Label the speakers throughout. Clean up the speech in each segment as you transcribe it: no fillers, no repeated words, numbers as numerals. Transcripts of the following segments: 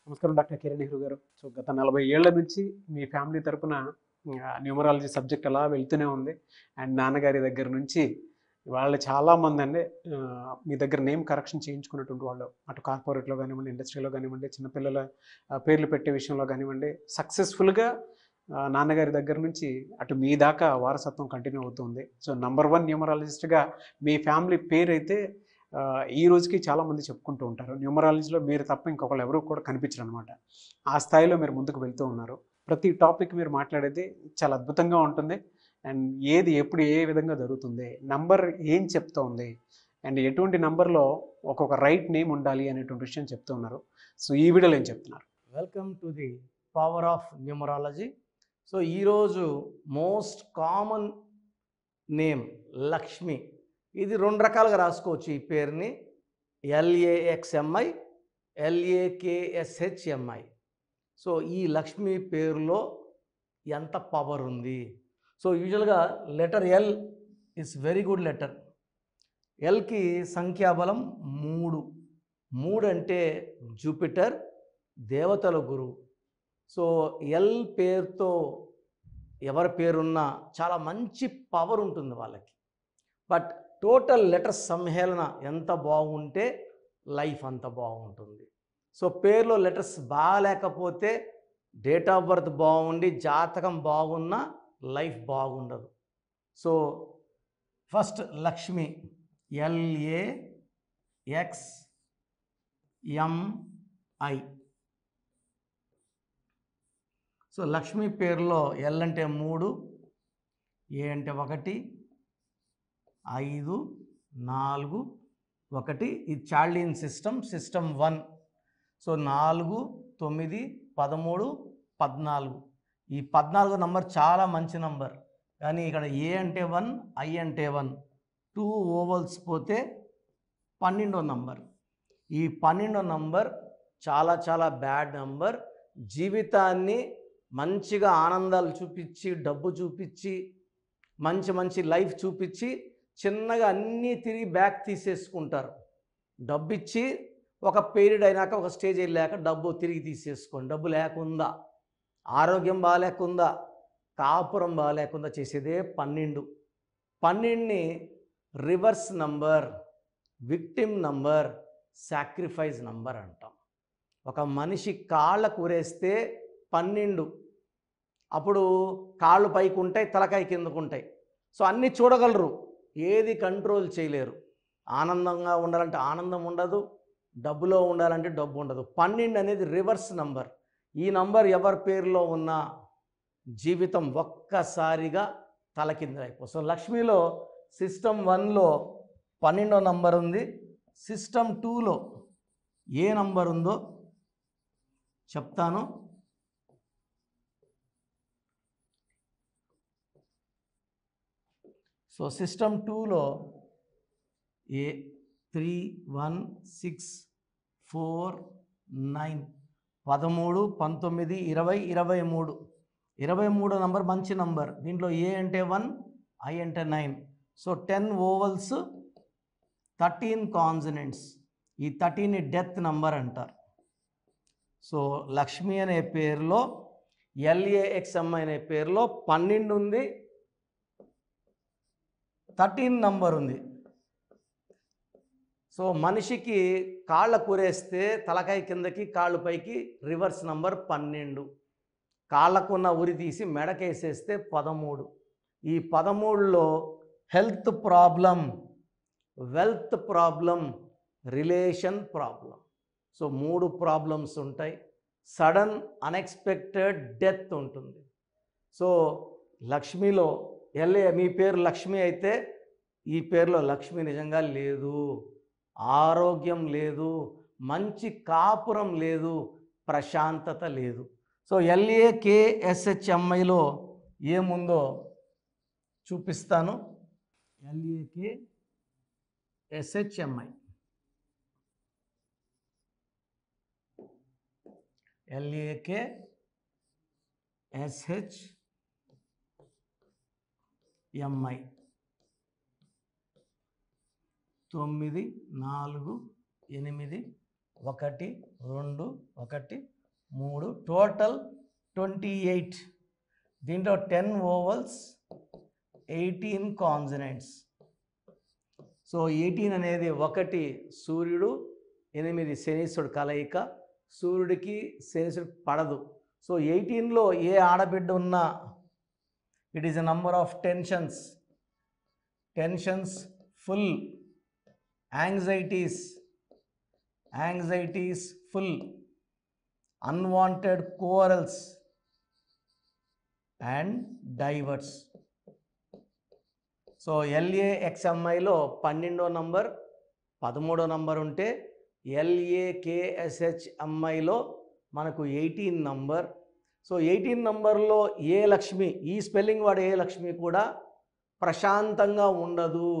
Speaker 1: నమస్కారం డాక్టర్ కిరణ్ నెహ్రూ గారు. సో గత 40 ఏళ్ల నుంచి మీ ఫ్యామిలీ తరపున న్యూమరాలజీ సబ్జెక్ట్ అలా వెళ్తూనే ఉంది. అండ్ నాన్నగారి దగ్గర నుంచి వాళ్ళు చాలామందండి మీ దగ్గర నేమ్ కరెక్షన్ చేయించుకున్నటువంటి వాళ్ళు. అటు కార్పొరేట్‌లో గానివ్వండి, ఇండస్ట్రీలో గానివ్వండి, చిన్నపిల్లల పేర్లు పెట్టే విషయంలో గానివ్వండి, సక్సెస్‌ఫుల్‌గా నాన్నగారి దగ్గర నుంచి అటు మీ దాకా వారసత్వం కంటిన్యూ అవుతుంది. సో నంబర్ 1 న్యూమరాలజిస్ట్‌గా మీ ఫ్యామిలీ పేరైతే ఈ రోజుకి చాలామంది చెప్పుకుంటూ ఉంటారు. న్యూమరాలజీలో మీరు తప్ప ఇంకొకళ్ళు ఎవరు కూడా కనిపించరనమాట. ఆ స్థాయిలో మీరు ముందుకు వెళ్తూ ఉన్నారు. ప్రతి టాపిక్ మీరు మాట్లాడేది చాలా అద్భుతంగా ఉంటుంది. అండ్ ఏది ఎప్పుడు ఏ విధంగా జరుగుతుంది, నంబర్ ఏం చెప్తోంది, అండ్ ఎటువంటి నంబర్‌లో ఒక్కొక్క రైట్ నేమ్ ఉండాలి అనేటువంటి విషయం చెప్తూ ఉన్నారు. సో ఈ వీడియోలో ఏం చెప్తున్నారు?
Speaker 2: Welcome to the power of numerology. So ఈరోజు మోస్ట్ కామన్ నేమ్ లక్ష్మి. ఇది రెండు రకాలుగా రాసుకోవచ్చు. ఈ పేరుని LAXMI, LAKSHMI. సో ఈ లక్ష్మి పేరులో ఎంత పవర్ ఉంది? సో యూజువల్గా letter L is very good letter. ఎల్కి సంఖ్యాబలం 3. 3 అంటే జూపిటర్, దేవతల గురువు. సో ఎల్ పేరుతో ఎవరి పేరున్నా చాలా మంచి పవర్ ఉంటుంది వాళ్ళకి. బట్ టోటల్ లెటర్స్ సమ్మేళన ఎంత బాగుంటే లైఫ్ అంత బాగుంటుంది. సో పేరులో లెటర్స్ బాగాలేకపోతే డేట్ ఆఫ్ బర్త్ బాగుండి జాతకం బాగున్నా లైఫ్ బాగుండదు. So first Lakshmi, LAXMI. So Lakshmi పేరులో ఎల్ అంటే 3, ఏ అంటే 1, 5, 4, 1. ఇది చార్లిన్ సిస్టమ్ 1. సో 4, 9, 13, 14. ఈ 14 నంబర్ చాలా మంచి నంబర్. కానీ ఇక్కడ ఏ అంటే 1, ఐ అంటే 1, 2 ఓవల్స్ పోతే 12వ నంబర్. ఈ 12వ నంబర్ చాలా చాలా బ్యాడ్ నంబర్. జీవితాన్ని మంచిగా ఆనందాలు చూపించి, డబ్బు చూపించి, మంచి మంచి లైఫ్ చూపించి చిన్నగా అన్నీ తిరిగి బ్యాక్ తీసేసుకుంటారు. డబ్బు ఇచ్చి ఒక పీరియడ్ అయినాక ఒక స్టేజ్ వెళ్ళాక డబ్బు తిరిగి తీసేసుకోండి. డబ్బు లేకుండా, ఆరోగ్యం బాగాలేకుండా, కాపురం బాగాలేకుండా చేసేదే 12. 12ని reverse number, victim number, sacrifice number అంటాం. ఒక మనిషి కాళ్ళకు ఉరేస్తే 12, అప్పుడు కాళ్ళు పైకి ఉంటాయి, తలకాయ కిందకు ఉంటాయి. సో అన్నీ చూడగలరు, ఏది కంట్రోల్ చేయలేరు. ఆనందంగా ఉండాలంటే ఆనందం ఉండదు, డబ్బులో ఉండాలంటే డబ్బు ఉండదు. 12 అనేది రివర్స్ నంబర్. ఈ నంబర్ ఎవరి పేరులో ఉన్నా జీవితం ఒక్కసారిగా తలకిందులైపోతుంది. సో లక్ష్మిలో సిస్టమ్ 1లో 12వ నంబర్ ఉంది. సిస్టమ్ 2లో ఏ నంబర్ ఉందో చెప్తాను. సో సిస్టమ్ 2లో 3, 1, 6, 4, 9, 13, 19, 20, 23. 23వ నంబర్ మంచి నంబర్. దీంట్లో ఏ అంటే 1, ఐ అంటే 9. So 10 ovals, 13 consonants. ఈ 13ని డెత్ నంబర్ అంటారు. సో లక్ష్మి అనే పేరులో, LAXMI అనే పేరులో 12 ఉంది, 13 నంబర్ ఉంది. సో మనిషికి కాళ్ళ కూరేస్తే తలకాయ కిందకి, కాళ్ళు పైకి, రివర్స్ నంబర్ 12. కాళ్ళకున్న ఉరి తీసి మెడకేసేస్తే 13. ఈ 13లో health problem, wealth problem, relation problem. So 3 problems ఉంటాయి. సడన్ అన్ఎక్స్పెక్టెడ్ డెత్ ఉంటుంది. సో లక్ష్మిలో మీ పేరు లక్ష్మి అయితే ఈ పేరులో లక్ష్మి నిజంగా లేదు, ఆరోగ్యం లేదు, మంచి కాపురం లేదు, ప్రశాంతత లేదు. సో LAKSHMIలో ఏముందో చూపిస్తాను. LAKSHMI, LAKSHMI 9, 4, 8, 1 2 1 3 total 28. దీంట్లో 10 ఓవల్స్ 18 కాన్సనెంట్స్. సో 18 అనేది 1 సూర్యుడు 8 శనీశ్వరుడు కలయిక. సూర్యుడికి శనీశ్వరుడికి పడదు. సో 18లో ఏ ఆడబిడ్డ ఉన్నా it is a number of tensions full, anxieties full, unwanted quarrels and divorce. So LAXMIలో 12వ నంబర్ 13వ నంబర్ ఉంటే LAKSHMIలో మనకు 18 నంబర్. సో 18 నంబర్లో ఏ లక్ష్మి, ఈ స్పెల్లింగ్ వాడే ఏ లక్ష్మి కూడా ప్రశాంతంగా ఉండదు.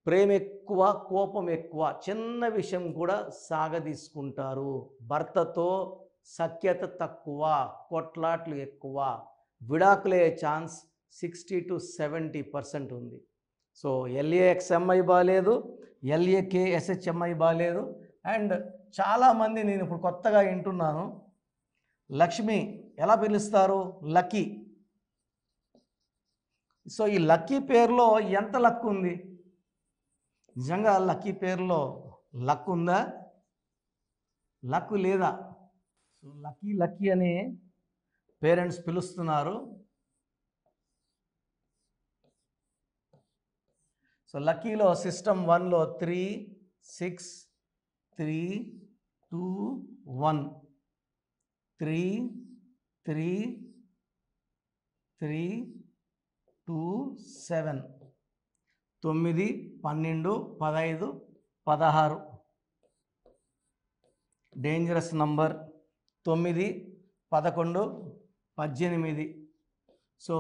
Speaker 2: ప్రేమ ఎక్కువ, కోపం ఎక్కువ, చిన్న విషయం కూడా సాగదీసుకుంటారు. భర్తతో సఖ్యత తక్కువ, కొట్లాట్లు ఎక్కువ, విడాకులే ఛాన్స్ 60 to 70% ఉంది. సో LAXMI బాగాలేదు, LAKSHMI బాగాలేదు. అండ్ చాలామంది నేను ఇప్పుడు కొత్తగా వింటున్నాను, లక్ష్మి ఎలా పిలుస్తారు? లక్కీ. సో ఈ లక్కీ పేరులో ఎంత లక్ ఉంది? నిజంగా లక్కీ పేరులో లక్ ఉందా? లక్ లేదా? సో లక్కీ అని పేరెంట్స్ పిలుస్తున్నారు. సో లక్కీలో సిస్టమ్ 1లో 3 6 3 2 1 3 3 3 2 7 9 12 15 16 డేంజరస్ నంబర్ 9 11 18. సో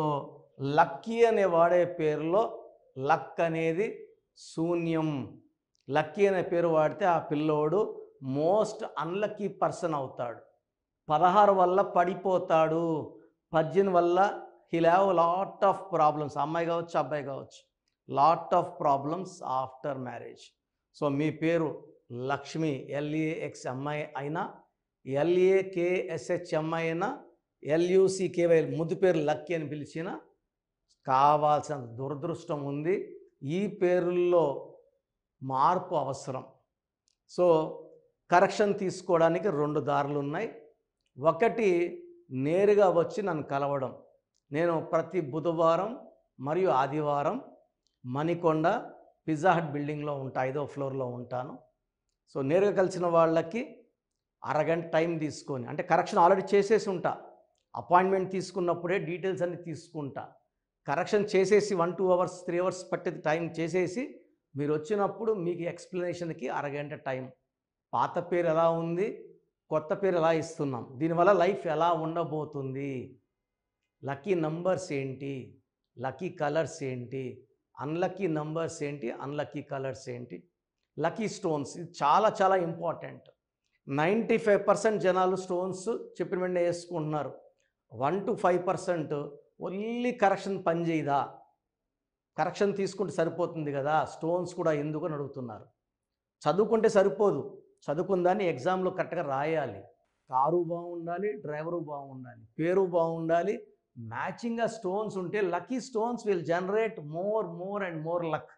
Speaker 2: లక్కీ అనే వాడే పేరులో లక్ అనేది శూన్యం. లక్కీ అనే పేరు వాడితే ఆ పిల్లోడు మోస్ట్ అన్లక్కీ పర్సన్ అవుతాడు. 16 వల్ల పడిపోతాడు, 18 వల్ల he'll have lot of problems. అమ్మాయి కావచ్చు, అబ్బాయి కావచ్చు, lot of problems after marriage. So మీ పేరు లక్ష్మి LAXMI అయినా, LAKSHMI అయినా, LUCKY ముద్దు పేరు లక్కీ అని పిలిచిన కావాల్సిన దురదృష్టం ఉంది. ఈ పేరుల్లో మార్పు అవసరం. సో కరెక్షన్ తీసుకోవడానికి 2 దారులు ఉన్నాయి. ఒకటి, నేరుగా వచ్చి నన్ను కలవడం. నేను ప్రతి బుధవారం మరియు ఆదివారం మణికొండ పిజ్జా హట్ బిల్డింగ్లో ఉంటా, 5వ ఫ్లోర్లో ఉంటాను. సో నేరుగా కలిసిన వాళ్ళకి అరగంట టైం తీసుకొని, అంటే కరెక్షన్ ఆల్రెడీ చేసేసి ఉంటా, అపాయింట్మెంట్ తీసుకున్నప్పుడే డీటెయిల్స్ అన్నీ తీసుకుంటా. కరెక్షన్ చేసేసి 1-2 అవర్స్ 3 అవర్స్ పట్టేది టైం చేసేసి మీరు వచ్చినప్పుడు మీకు ఎక్స్ప్లెనేషన్కి అరగంట టైం. పాత పేరు ఎలా ఉంది, కొత్త పేరు ఎలా ఇస్తున్నాం, దీనివల్ల లైఫ్ ఎలా ఉండబోతుంది, లక్కీ నంబర్స్ ఏంటి, లక్కీ కలర్స్ ఏంటి, అన్లక్కీ నంబర్స్ ఏంటి, అన్లక్కీ కలర్స్ ఏంటి, లక్కీ స్టోన్స్. ఇది చాలా చాలా ఇంపార్టెంట్. 95% జనాలు స్టోన్స్ చెప్పిన వెంటనే వేసుకుంటున్నారు. 1 to 5% ఓన్లీ కరెక్షన్ పనిచేయదా, కరెక్షన్ తీసుకుంటే సరిపోతుంది కదా, స్టోన్స్ కూడా ఎందుకు అని అడుగుతున్నారు. చదువుకుంటే సరిపోదు, చదువుకున్న దాన్ని ఎగ్జామ్లో కరెక్ట్గా రాయాలి. కారు బాగుండాలి, డ్రైవరు బాగుండాలి, పేరు బాగుండాలి, మ్యాచింగ్గా స్టోన్స్ ఉంటే lucky stones will generate more and more luck.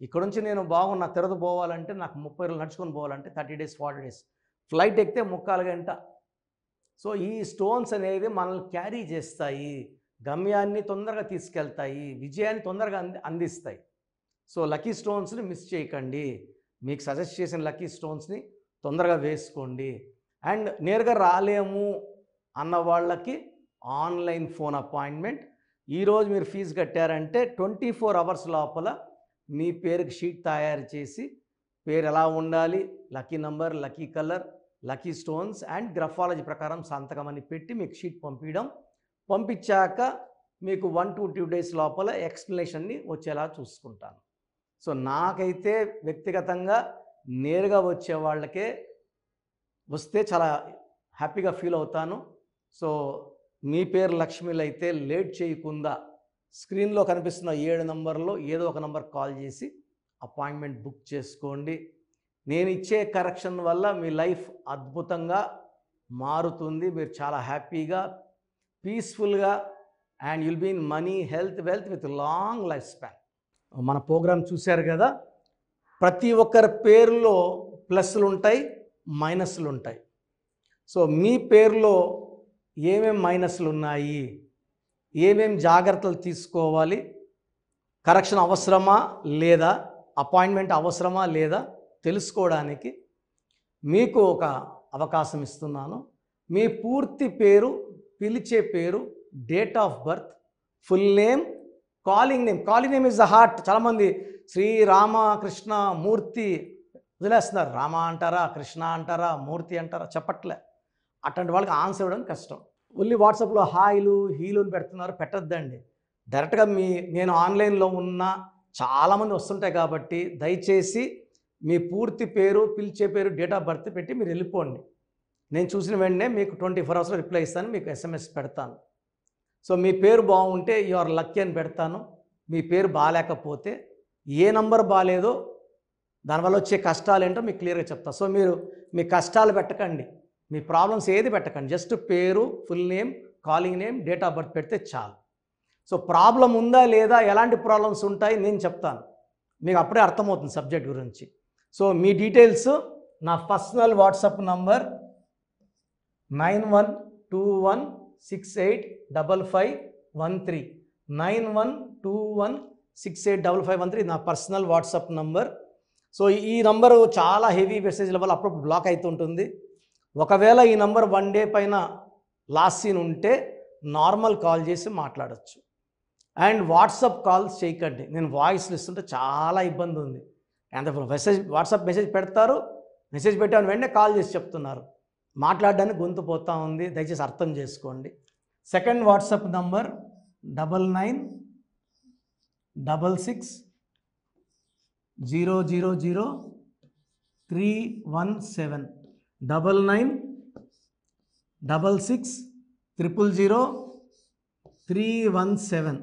Speaker 2: ఇక్కడ నుంచి నేను బాగున్నా తిరుపతి పోవాలంటే నాకు 30 రోజులు నడుచుకొని పోవాలంటే 30 days 40 days, ఫ్లైట్ ఎక్కితే 3/4 గంట. సో ఈ స్టోన్స్ అనేవి మనల్ని క్యారీ చేస్తాయి, గమ్యాన్ని తొందరగా తీసుకెళ్తాయి, విజయాన్ని తొందరగా అందిస్తాయి. సో లక్కీ స్టోన్స్ని మిస్ చేయకండి. మీకు సజెస్ట్ చేసిన లక్కీ స్టోన్స్ని తొందరగా వేసుకోండి. అండ్ నేరుగా రాలేము అన్న వాళ్ళకి ఆన్లైన్ ఫోన్ అపాయింట్మెంట్. ఈరోజు మీరు ఫీజు కట్టారంటే 24 hours లోపల మీ పేరుకి షీట్ తయారు చేసి, పేరు ఎలా ఉండాలి, lucky number, lucky colour, lucky stones and graphology ప్రకారం సంతకం అని పెట్టి మీకు షీట్ పంపించాక మీకు 1 to 2 days లోపల ఎక్స్ప్లెనేషన్ని వచ్చేలా చూసుకుంటాను. సో నాకైతే వ్యక్తిగతంగా నేరుగా వచ్చే వాళ్ళకే వస్తే చాలా హ్యాపీగా ఫీల్ అవుతాను. సో మీ పేరు లక్ష్మిలు అయితే లేట్ చేయకుండా స్క్రీన్లో కనిపిస్తున్న 7 నంబర్లో ఏదో ఒక నంబర్ కాల్ చేసి అపాయింట్మెంట్ బుక్ చేసుకోండి. నేను ఇచ్చే కరెక్షన్ వల్ల మీ లైఫ్ అద్భుతంగా మారుతుంది. మీరు చాలా హ్యాపీగా, పీస్ఫుల్గా and you'll be in money, health, wealth with long life span. మన ప్రోగ్రామ్ చూశారు కదా, ప్రతి ఒక్కరి పేరులో ప్లస్లు ఉంటాయి, మైనస్లు ఉంటాయి. సో మీ పేరులో ఏమేం మైనస్లు ఉన్నాయి, ఏమేం జాగ్రత్తలు తీసుకోవాలి, కరెక్షన్ అవసరమా లేదా, అపాయింట్మెంట్ అవసరమా లేదా తెలుసుకోవడానికి మీకు ఒక అవకాశం ఇస్తున్నాను. మీ పూర్తి పేరు, పిలిచే పేరు, date of birth, full name, calling name is the heart. చాలామంది శ్రీరామకృష్ణ మూర్తి వదిలేస్తున్నారు. రామ అంటారా, కృష్ణ అంటారా, మూర్తి అంటారా చెప్పట్లే. అట్లాంటి వాళ్ళకి ఆన్సర్ ఇవ్వడం కష్టం. ఓన్లీ వాట్సాప్లో హాయిలు హీలుని పెడుతున్నారు, పెట్టద్దండి. డైరెక్ట్గా నేను ఆన్లైన్లో ఉన్న చాలామంది వస్తుంటాయి కాబట్టి దయచేసి మీ పూర్తి పేరు, పిలిచే పేరు, డేట్ ఆఫ్ బర్త్ పెట్టి మీరు వెళ్ళిపోండి. నేను చూసిన వెంటనే మీకు 24 అవర్స్లో రిప్లై ఇస్తాను, మీకు SMS పెడతాను. సో మీ పేరు బాగుంటే యు ఆర్ లక్కీ అని పెడతాను. మీ పేరు బాగాలేకపోతే ఏ నంబర్ బాగాలేదో దానివల్ల వచ్చే కష్టాలు ఏంటో మీకు క్లియర్గా చెప్తాను. సో మీరు మీ కష్టాలు పెట్టకండి, మీ ప్రాబ్లమ్స్ ఏది పెట్టకండి. జస్ట్ పేరు, full name, calling name, date of birth పెడితే చాలు. సో ప్రాబ్లం ఉందా లేదా, ఎలాంటి ప్రాబ్లమ్స్ ఉంటాయి నేను చెప్తాను, మీకు అప్పుడే అర్థమవుతుంది సబ్జెక్ట్ గురించి. సో మీ డీటెయిల్స్ నా పర్సనల్ వాట్సాప్ నంబర్ 9121685513 9121685513 నా పర్సనల్ వాట్సాప్ నంబర్. సో ఈ నంబరు చాలా హెవీ మెసేజ్ల వల్ల అప్పుడు బ్లాక్ అవుతుంటుంది. ఒకవేళ ఈ నంబర్ 1 డే పైన లాస్ట్ సీన్ ఉంటే నార్మల్ కాల్ చేసి మాట్లాడచ్చు. అండ్ వాట్సాప్ కాల్స్ చేయకండి. నేను వాయిస్లు ఇస్తుంటే చాలా ఇబ్బంది ఉంది. అంత వాట్సాప్ మెసేజ్ పెడతారు, మెసేజ్ పెట్టాను వెంటనే కాల్ చేసి చెప్తున్నారు, మాట్లాడడానికి గొంతు పోతా ఉంది. దయచేసి అర్థం చేసుకోండి. Second WhatsApp number 9966000317 9966000317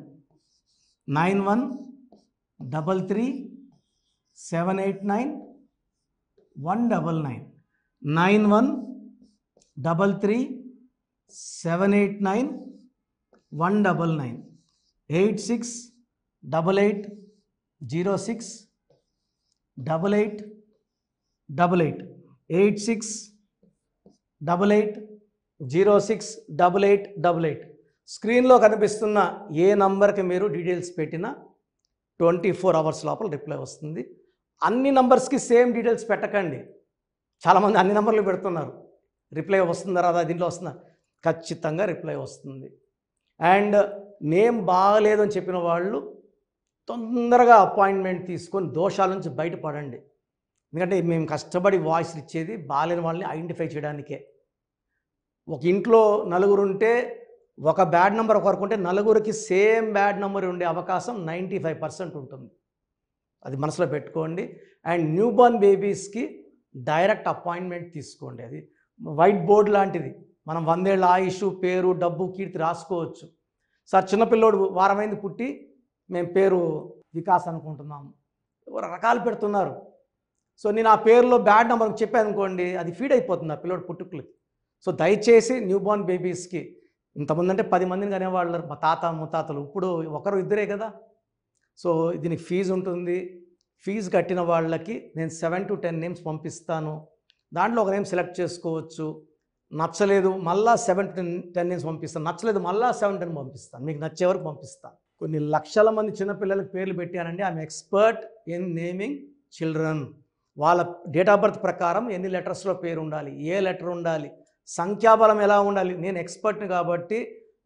Speaker 2: 9133789199 9133789199 8688068888 8688068888. స్క్రీన్లో కనిపిస్తున్న ఏ నంబర్కి మీరు డీటెయిల్స్ పెట్టినా 24 అవర్స్ లోపల రిప్లై వస్తుంది. అన్ని నంబర్స్కి సేమ్ డీటెయిల్స్ పెట్టకండి. చాలామంది అన్ని నంబర్లు పెడుతున్నారు, రిప్లై వస్తుందా రాదా, దీంట్లో వస్తుందా, ఖచ్చితంగా రిప్లై వస్తుంది. అండ్ నేమ్ బాగలేదు అని చెప్పిన వాళ్ళు తొందరగా అపాయింట్మెంట్ తీసుకొని దోషాల నుంచి బయటపడండి. ఎందుకంటే మేము కష్టపడి వాయిస్ ఇచ్చేది బాగాలేని వాళ్ళని ఐడెంటిఫై చేయడానికే. ఒక ఇంట్లో నలుగురు ఉంటే ఒక బ్యాడ్ నెంబర్ ఒకరికి ఉంటే నలుగురికి సేమ్ బ్యాడ్ నెంబర్ ఉండే అవకాశం 95% ఉంటుంది. అది మనసులో పెట్టుకోండి. అండ్ న్యూ బోర్న్ బేబీస్కి డైరెక్ట్ అపాయింట్మెంట్ తీసుకోండి. అది వైట్ బోర్డ్ లాంటిది. మనం 100 ఏళ్ళ ఆయుష్, పేరు, డబ్బు, కీర్తి రాసుకోవచ్చు. సార్ చిన్నపిల్లోడు వారమైంది పుట్టి మేము పేరు వికాస్ అనుకుంటున్నాము, రకాలు పెడుతున్నారు. సో నేను ఆ పేరులో బ్యాడ్ నెంబర్ చెప్పాను అనుకోండి, అది ఫీడ్ అయిపోతుంది ఆ పిల్లోడు పుట్టుకులకి. సో దయచేసి న్యూ బోర్న్ బేబీస్కి, ఇంతమంది అంటే 10 మందిని కనేవాళ్ళు మా తాత ముత్తాతలు, ఇప్పుడు ఒకరు ఇద్దరే కదా. సో దీనికి ఫీజు ఉంటుంది. ఫీజు కట్టిన వాళ్ళకి నేను 7 to 10 నేమ్స్ పంపిస్తాను. దాంట్లో ఒక నేమ్ సెలెక్ట్ చేసుకోవచ్చు. నచ్చలేదు మళ్ళా 7 to 10 నేమ్స్ పంపిస్తాను, నచ్చలేదు మళ్ళా 7 to 10 పంపిస్తాను, మీకు నచ్చే వరకు పంపిస్తాను. కొన్ని లక్షల మంది చిన్నపిల్లలకి పేర్లు పెట్టానండి. I'm expert in naming children. వాళ్ళ డేట్ ఆఫ్ బర్త్ ప్రకారం ఎన్ని లెటర్స్లో పేరు ఉండాలి, ఏ లెటర్ ఉండాలి, సంఖ్యాబలం ఎలా ఉండాలి, నేను ఎక్స్పర్ట్ని కాబట్టి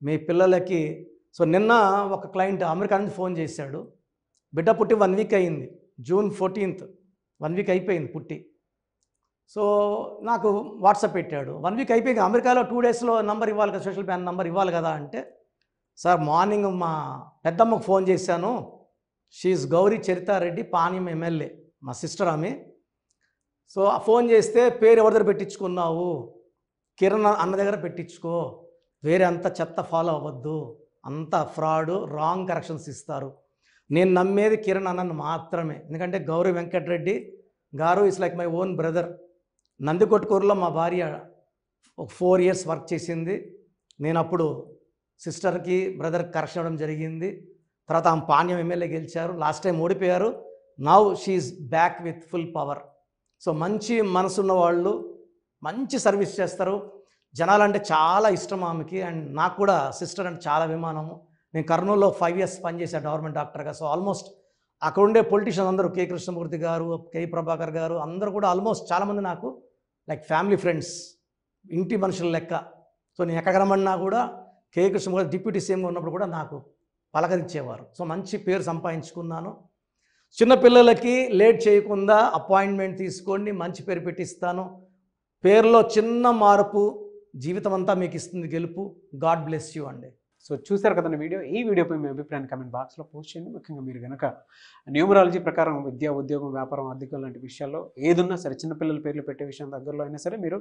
Speaker 2: మీ పిల్లలకి. సో నిన్న ఒక క్లయింట్ అమెరికా నుంచి ఫోన్ చేశాడు. బిడ్డ పుట్టి 1 వీక్ అయింది, June 14th 1 వీక్ అయిపోయింది పుట్టి. సో నాకు వాట్సాప్ పెట్టాడు, 1 వీక్ అయిపోయింది, అమెరికాలో 2 డేస్లో నంబర్ ఇవ్వాలి కదా, సోషల్ ప్యాన్ నంబర్ ఇవ్వాలి కదా అంటే, సార్ మార్నింగ్ మా పెద్దమ్మకు ఫోన్ చేశాను, షీఈ్ గౌరీ చరితారెడ్డి, పాణ్యం ఎమ్మెల్యే, మా సిస్టర్ ఆమె. సో ఫోన్ చేస్తే పేరు ఎవరి దగ్గర పెట్టించుకున్నావు, కిరణ్ అన్న దగ్గర పెట్టించుకో, వేరే అంత చెత్త ఫాలో అవ్వద్దు, అంత ఫ్రాడ్, రాంగ్ కరెక్షన్స్ ఇస్తారు. నేను నమ్మేది కిరణ్ అన్నను మాత్రమే. ఎందుకంటే Gowri Venkatareddy garu is like my own brother. నందికొట్కూరులో మా భార్య ఒక 4 years వర్క్ చేసింది. నేను అప్పుడు సిస్టర్కి బ్రదర్కి కరెక్షన్ ఇవ్వడం జరిగింది. తర్వాత ఆమె పాణ్యం ఎమ్మెల్యే గెలిచారు. లాస్ట్ టైం ఓడిపోయారు. Now she's back with full power. So మంచి మనసున్న వాళ్ళు, మంచి సర్వీస్ చేస్తారు. జనాలంటే చాలా ఇష్టం ఆమెకి. అండ్ నాకు కూడా సిస్టర్ అంటే చాలా అభిమానము. నేను కర్నూలులో 5 years పనిచేశాను గవర్నమెంట్ డాక్టర్గా. సో ఆల్మోస్ట్ అక్కడ ఉండే పొలిటీషియన్స్ అందరూ కె కృష్ణమూర్తి గారు, కె ప్రభాకర్ గారు అందరూ కూడా ఆల్మోస్ట్ చాలామంది నాకు లైక్ ఫ్యామిలీ ఫ్రెండ్స్, ఇంటి మనుషుల లెక్క. సో నేను ఎక్కడ రమ్మన్నా కూడా కె కృష్ణమూర్తి డిప్యూటీ సీఎంగా ఉన్నప్పుడు కూడా నాకు పలకరించేవారు. సో మంచి పేరు సంపాదించుకున్నాను. చిన్నపిల్లలకి లేట్ చేయకుండా అపాయింట్మెంట్ తీసుకోండి, మంచి పేరు పెట్టిస్తాను. పేరులో చిన్న మార్పు జీవితం అంతా మీకు ఇస్తుంది గెలుపు. గాడ్ బ్లెస్ యూ అండి.
Speaker 1: సో చూశారు కదండి వీడియో. ఈ వీడియోపై మీ అభిప్రాయాన్ని కామెంట్ బాక్స్లో పోస్ట్ చేయండి. ముఖ్యంగా మీరు కనుక న్యూమరాలజీ ప్రకారం విద్య, ఉద్యోగం, వ్యాపారం, ఆర్థికం లాంటి విషయాల్లో ఏదున్నా సరే, చిన్నపిల్లల పేర్లు పెట్టే విషయం దగ్గరలో అయినా సరే మీరు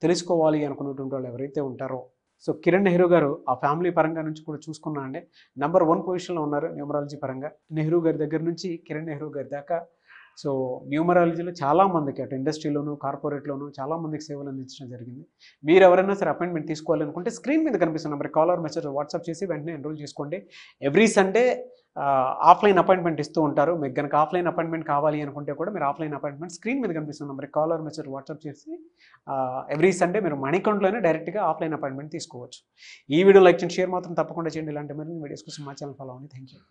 Speaker 1: తెలుసుకోవాలి అనుకున్నటువంటి వాళ్ళు ఎవరైతే ఉంటారో, సో కిరణ్ నెహ్రూ గారు ఆ ఫ్యామిలీ పరంగా నుంచి కూడా చూసుకున్నా అండి నెంబర్ 1 పొజిషన్లో ఉన్నారు న్యూమరాలజీ పరంగా. నెహ్రూ గారి దగ్గర నుంచి కిరణ్ నెహ్రూ గారి దాకా సో న్యూమరాలజీలో చాలామందికి అటు ఇండస్ట్రీలోను, కార్పొరేట్లోను చాలామందికి సేవలు అందించడం జరిగింది. మీరు ఎవరైనా సరే అపాయింట్మెంట్ తీసుకోవాలనుకుంటే స్క్రీన్ మీద కనిపిస్తున్న నెంబర్ కాలర్ మెసేజ్ వాట్సాప్ చేసి వెంటనే ఎన్రోల్ చేసుకోండి. ఎవ్రీ సండే ఆఫ్లైన్ అపాయింట్మెంట్ ఇస్తూ ఉంటారు. మీకు కనుక ఆఫ్లైన్ అపాయింట్మెంట్ కావాలి అనుకుంటే కూడా మీరు ఆఫ్లైన్ అపాయింట్మెంట్ స్క్రీన్ మీద కనిపిస్తున్న నెంబర్ కాలర్ మెసేజ్ వాట్సాప్ చేసి ఎవ్రీ సండే మీరు మణికంట్లోనే డైరెక్ట్గా ఆఫ్లైన్ అపాయింట్మెంట్ తీసుకోవచ్చు. ఈ వీడియో లైక్ చేయండి, షేర్ మాత్రం తప్పకుండా చేయండి. ఇలాంటి మరిన్ని వీడియోస్ కోసం మా ఛానల్ ఫాలో అవ్వండి. Thank you.